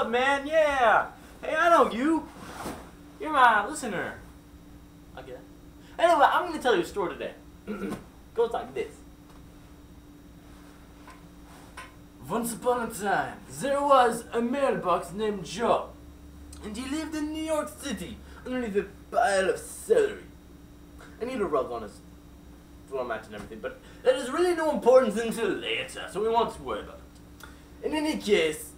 up, man? Yeah. Hey, I know you. You're my listener. Okay. Anyway, I'm going to tell you a story today. Goes like this. Once upon a time, there was a mailbox named Joe. And he lived in New York City, underneath a pile of celery. I need a rug on his floor mat and everything, but that is really no importance until later, so we won't worry about it. In any case,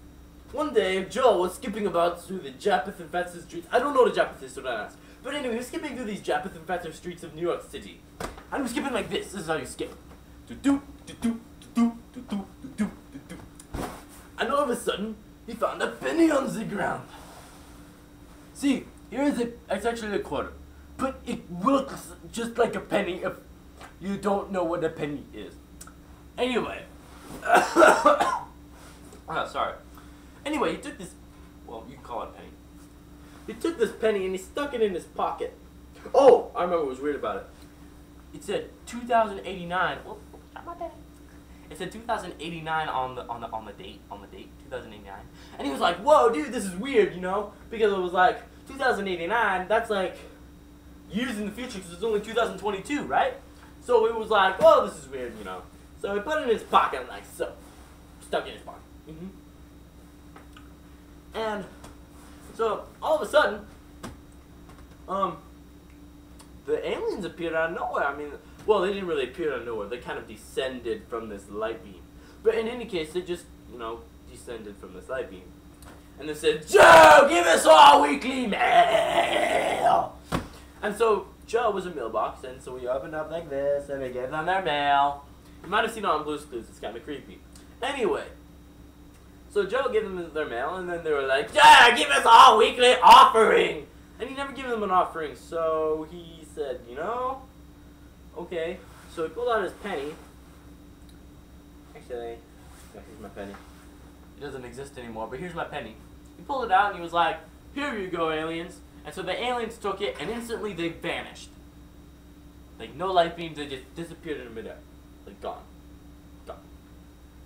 one day, Joe was skipping about through the Japeth and Fatso streets. I don't know what a Japeth is, so don't ask. But anyway, he was skipping through these Japeth and Fatso streets of New York City. And he was skipping like this. This is how you skip. Do-do, do-do, do-do, do-do, do-do, do-do. And all of a sudden, he found a penny on the ground. See, here is it. It's actually a quarter. But it looks just like a penny if you don't know what a penny is. Anyway. Sorry. Anyway, he took this, well, you can call it a penny. He took this penny and he stuck it in his pocket. Oh, I remember what was weird about it. It said 2089. Well, not my bad. It said 2089 on the date, 2089. And he was like, "Whoa, dude, this is weird, you know?" Because it was like 2089. That's like years in the future because it's only 2022, right? So it was like, "Whoa, this is weird, you know?" So he put it in his pocket like so, stuck it in his pocket. And so all of a sudden, the aliens appeared out of nowhere. I mean, well, they didn't really appear out of nowhere. They kind of descended from this light beam. But in any case, they just, you know, descended from this light beam. And they said, "Joe, give us our weekly mail!" And so Joe was a mailbox, and so we opened up like this, and we gave them their mail. You might have seen it on Blue's Clues. It's kind of creepy. Anyway, so Joe gave them their mail, and then they were like, "Yeah, give us our weekly offering!" And he never gave them an offering, so he said, you know, okay. So he pulled out his penny. Actually, yeah, here's my penny. It doesn't exist anymore, but here's my penny. He pulled it out, and he was like, "Here you go, aliens." And so the aliens took it, and instantly they vanished. Like, no light beams, they just disappeared in midair. Like, gone. Gone.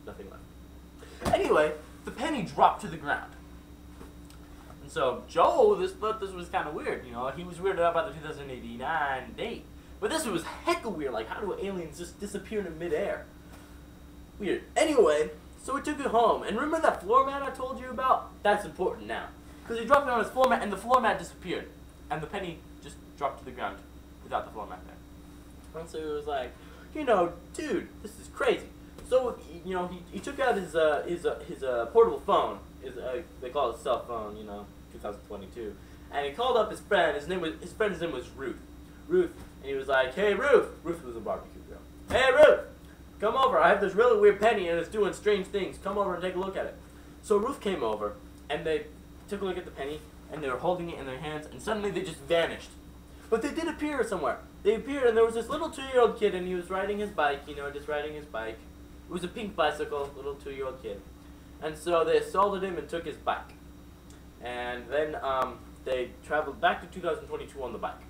Nothing left. Anyway, the penny dropped to the ground. And so Joe thought this was kind of weird, you know. He was weirded out by the 2089 date. But this was hecka weird. Like, how do aliens just disappear in midair? Weird. Anyway, so we took it home. And remember that floor mat I told you about? That's important now. Because he dropped it on his floor mat, and the floor mat disappeared. And the penny just dropped to the ground without the floor mat there. And so he was like, you know, dude, this is crazy. So, you know, he took out his portable phone. They call it a cell phone, you know, 2022. And he called up his friend. His friend's name was Ruth. Ruth. And he was like, "Hey, Ruth." Ruth was a barbecue girl. "Hey, Ruth, come over. I have this really weird penny, and it's doing strange things. Come over and take a look at it." So Ruth came over, and they took a look at the penny, and they were holding it in their hands, and suddenly they just vanished. But they did appear somewhere. They appeared, and there was this little 2-year-old kid, and he was riding his bike, you know, just riding his bike. It was a pink bicycle, little 2-year-old kid. And so they assaulted him and took his bike. And then they traveled back to 2022 on the bike.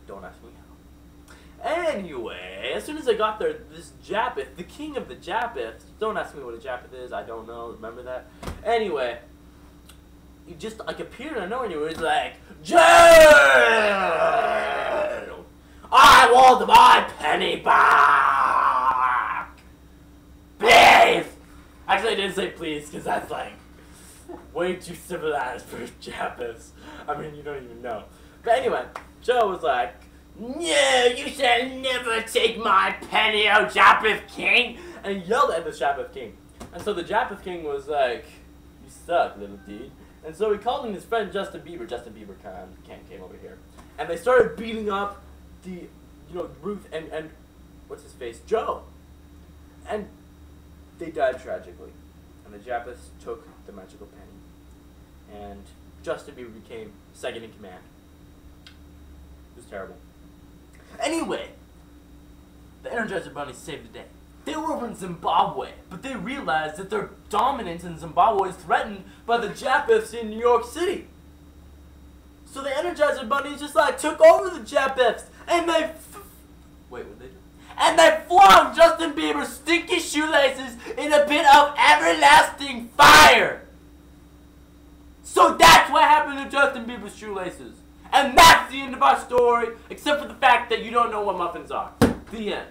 Don't ask me how. Anyway, as soon as I got there, this Japeth, the king of the Japeths, don't ask me what a Japeth is, I don't know, remember that? Anyway, he just like appeared out of nowhere, and he was like, "Joe! I want my penny back! Please!" Actually, I didn't say please, because that's like way too civilized for Japeths. I mean, you don't even know. But anyway, Joe was like, "No, you shall never take my penny, oh Japeth King!" And he yelled at the Japeth King. And so the Japeth King was like, "You suck, little dude." And so he called in his friend Justin Bieber. Justin Bieber came over here. And they started beating up the, you know, Ruth and what's his face? Joe. And they died tragically. And the Japeths took the magical penny. And Justin Bieber became second in command. It was terrible. Anyway, the Energizer Bunnies saved the day. They were over in Zimbabwe, but they realized that their dominance in Zimbabwe is threatened by the Japeths in New York City. So the Energizer Bunnies just like took over the Japeths, and they wait, what did they do? And they flung Justin Bieber's stinky shoelaces in a pit of everlasting fire. So that's what happened to Justin Bieber's shoelaces. And that's the end of our story, except for the fact that you don't know what muffins are. The end.